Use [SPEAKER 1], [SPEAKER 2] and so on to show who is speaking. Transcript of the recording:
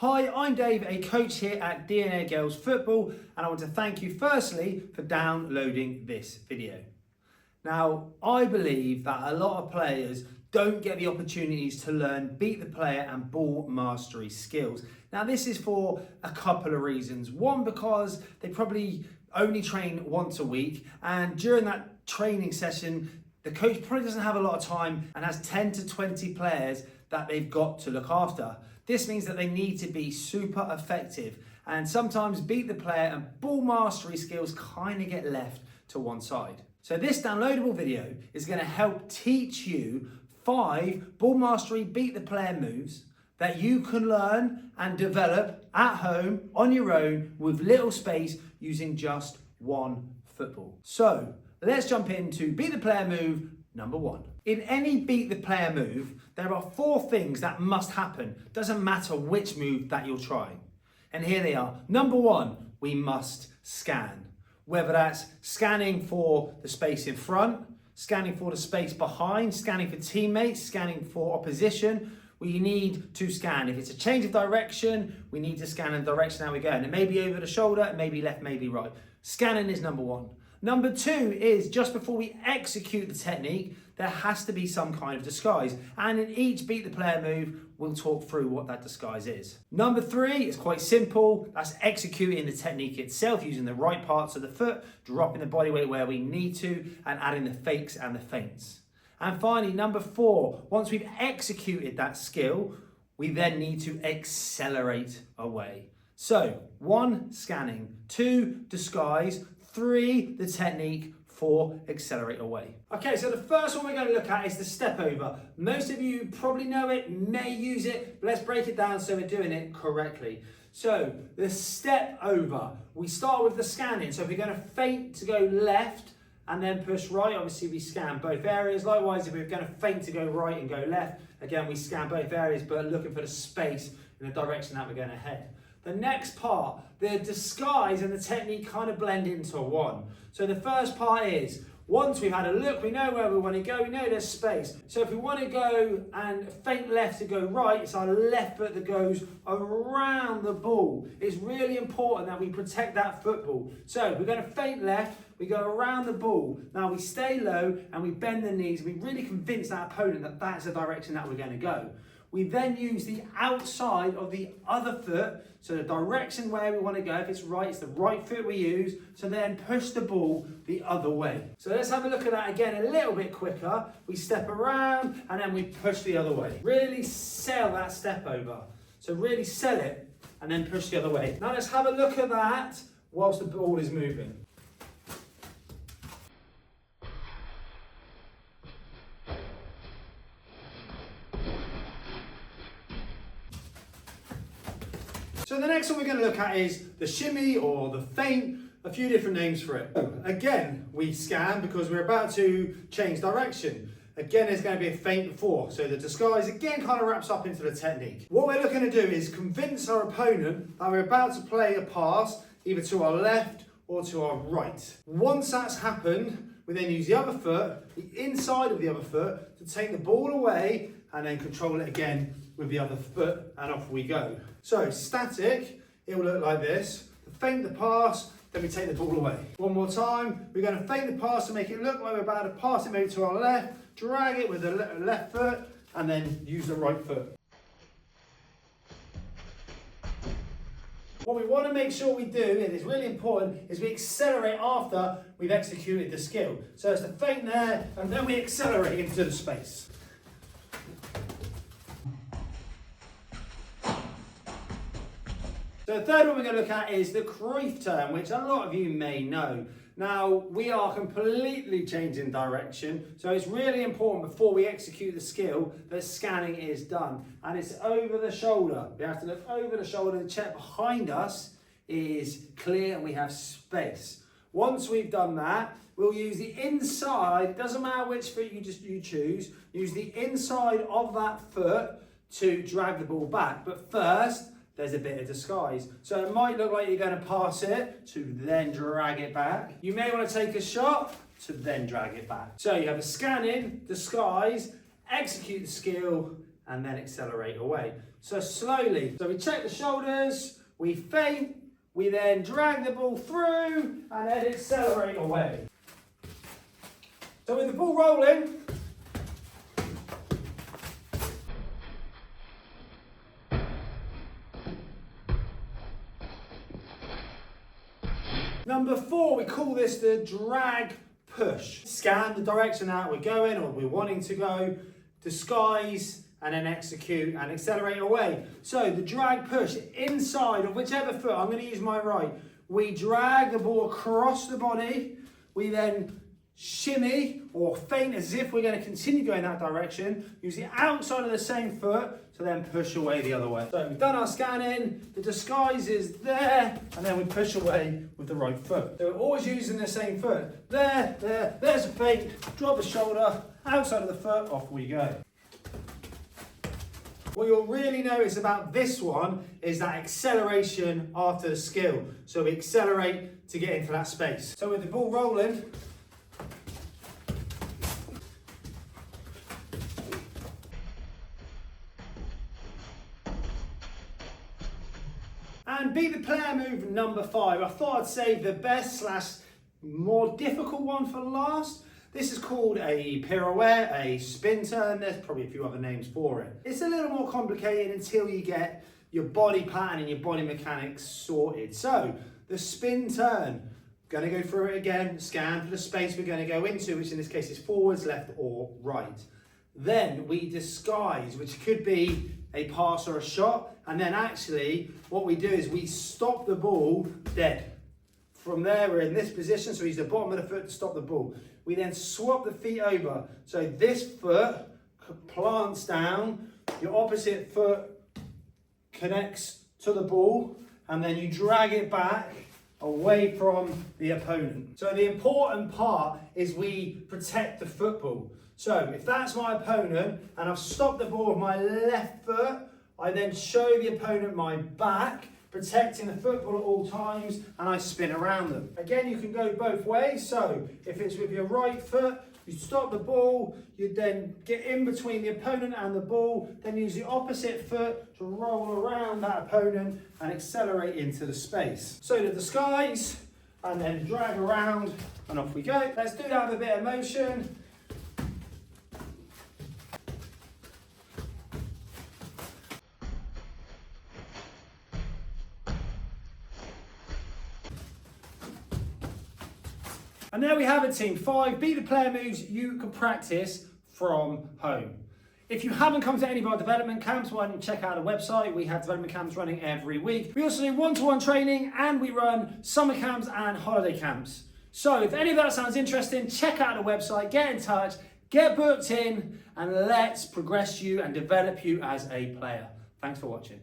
[SPEAKER 1] Hi, I'm Dave, a coach here at DNA Girls Football, and I want to thank you firstly for downloading this video. Now, I believe that a lot of players don't get the opportunities to learn beat the player and ball mastery skills. Now, this is for a couple of reasons. One, because they probably only train once a week, and during that training session, the coach probably doesn't have a lot of time and has 10 to 20 players that they've got to look after. This means that they need to be super effective, and sometimes beat the player and ball mastery skills kind of get left to one side. So this downloadable video is going to help teach you 5 ball mastery beat the player moves that you can learn and develop at home on your own with little space using just one football. So let's jump into beat the player move number 1. In any beat the player move, there are 4 things that must happen. Doesn't matter which move that you're trying. And here they are. Number 1, we must scan. Whether that's scanning for the space in front, scanning for the space behind, scanning for teammates, scanning for opposition, we need to scan. If it's a change of direction, we need to scan in the direction that we're going. It may be over the shoulder, it may be left, maybe right. Scanning is number 1. Number 2 is just before we execute the technique, there has to be some kind of disguise. And in each beat the player move, we'll talk through what that disguise is. Number 3 is quite simple. That's executing the technique itself, using the right parts of the foot, dropping the body weight where we need to, and adding the fakes and the feints. And finally, number 4, once we've executed that skill, we then need to accelerate away. So 1, scanning, 2, disguise, 3, the technique, 4, accelerate away. Okay, so the first one we're going to look at is the step over. Most of you probably know it, may use it, but let's break it down so we're doing it correctly. So the step over, we start with the scanning. So if we're going to feint to go left and then push right, obviously we scan both areas. Likewise, if we're going to feint to go right and go left, again, we scan both areas, but looking for the space in the direction that we're going to head. The next part, the disguise and the technique kind of blend into one. So the first part is, once we've had a look, we know where we want to go, we know there's space. So if we want to go and feint left to go right, it's our left foot that goes around the ball. It's really important that we protect that football. So we're going to feint left, we go around the ball. Now we stay low and we bend the knees. We really convince that opponent that that's the direction that we're going to go. We then use the outside of the other foot, so the direction where we want to go. If it's right, it's the right foot we use, so then push the ball the other way. So let's have a look at that again a little bit quicker. We step around and then we push the other way. Really sell that step over. So really sell it and then push the other way. Now let's have a look at that whilst the ball is moving. So the next one we're going to look at is the shimmy or the feint, a few different names for it. Again, we scan because we're about to change direction. Again, there's going to be a feint before. So the disguise again kind of wraps up into the technique. What we're looking to do is convince our opponent that we're about to play a pass either to our left or to our right. Once that's happened, we then use the other foot, the inside of the other foot, to take the ball away and then control it again with the other foot, and off we go. So static, it will look like this. Feint the pass, then we take the ball away. One more time, we're going to feint the pass to make it look like we're about to pass it maybe to our left, drag it with the left foot, and then use the right foot. What we want to make sure we do, and it's really important, is we accelerate after we've executed the skill. So it's the feint there, and then we accelerate into the space. So the third one we're going to look at is the Cruyff turn, which a lot of you may know. Now, we are completely changing direction, so it's really important before we execute the skill that scanning is done. And it's over the shoulder. We have to look over the shoulder and check behind us is clear and we have space. Once we've done that, we'll use the inside, doesn't matter which foot you choose, use the inside of that foot to drag the ball back. But first, there's a bit of disguise. So it might look like you're going to pass it to then drag it back. You may want to take a shot to then drag it back. So you have a scanning, disguise, execute the skill, and then accelerate away. So slowly. So we check the shoulders, we feint, we then drag the ball through and then accelerate away. So with the ball rolling, number 4, we call this the drag push. Scan the direction that we're going or we're wanting to go, disguise, and then execute and accelerate away. So the drag push, inside of whichever foot, I'm going to use my right, we drag the ball across the body, we then shimmy or feint as if we're going to continue going that direction, use the outside of the same foot to then push away the other way. So we've done our scanning, the disguise is there, and then we push away with the right foot. So we're always using the same foot. There's a feint, drop the shoulder, outside of the foot, off we go. What you'll really notice about this one is that acceleration after the skill. So we accelerate to get into that space. So with the ball rolling, and beat the player move number 5. I thought I'd save the best / more difficult one for last. This is called a pirouette, a spin turn. There's probably a few other names for it. It's a little more complicated until you get your body pattern and your body mechanics sorted. So the spin turn, going to go through it again, scan for the space we're going to go into, which in this case is forwards, left or right. Then we disguise, which could be a pass or a shot, and then actually what we do is we stop the ball dead. From there we're in this position, so we use the bottom of the foot to stop the ball. We then swap the feet over, so this foot plants down, your opposite foot connects to the ball, and then you drag it back away from the opponent. So the important part is we protect the football. So if that's my opponent and I've stopped the ball with my left foot, I then show the opponent my back, protecting the football at all times, and I spin around them. Again, you can go both ways. So if it's with your right foot, you stop the ball, you then get in between the opponent and the ball, then use the opposite foot to roll around that opponent and accelerate into the space. So the disguise, and then drag around, and off we go. Let's do that with a bit of motion. And there we have it, team 5. Beat the player moves you can practice from home. If you haven't come to any of our development camps, why don't you check out the website? We have development camps running every week. We also do one-to-one training, and we run summer camps and holiday camps. So if any of that sounds interesting, check out the website, get in touch, get booked in, and let's progress you and develop you as a player. Thanks for watching.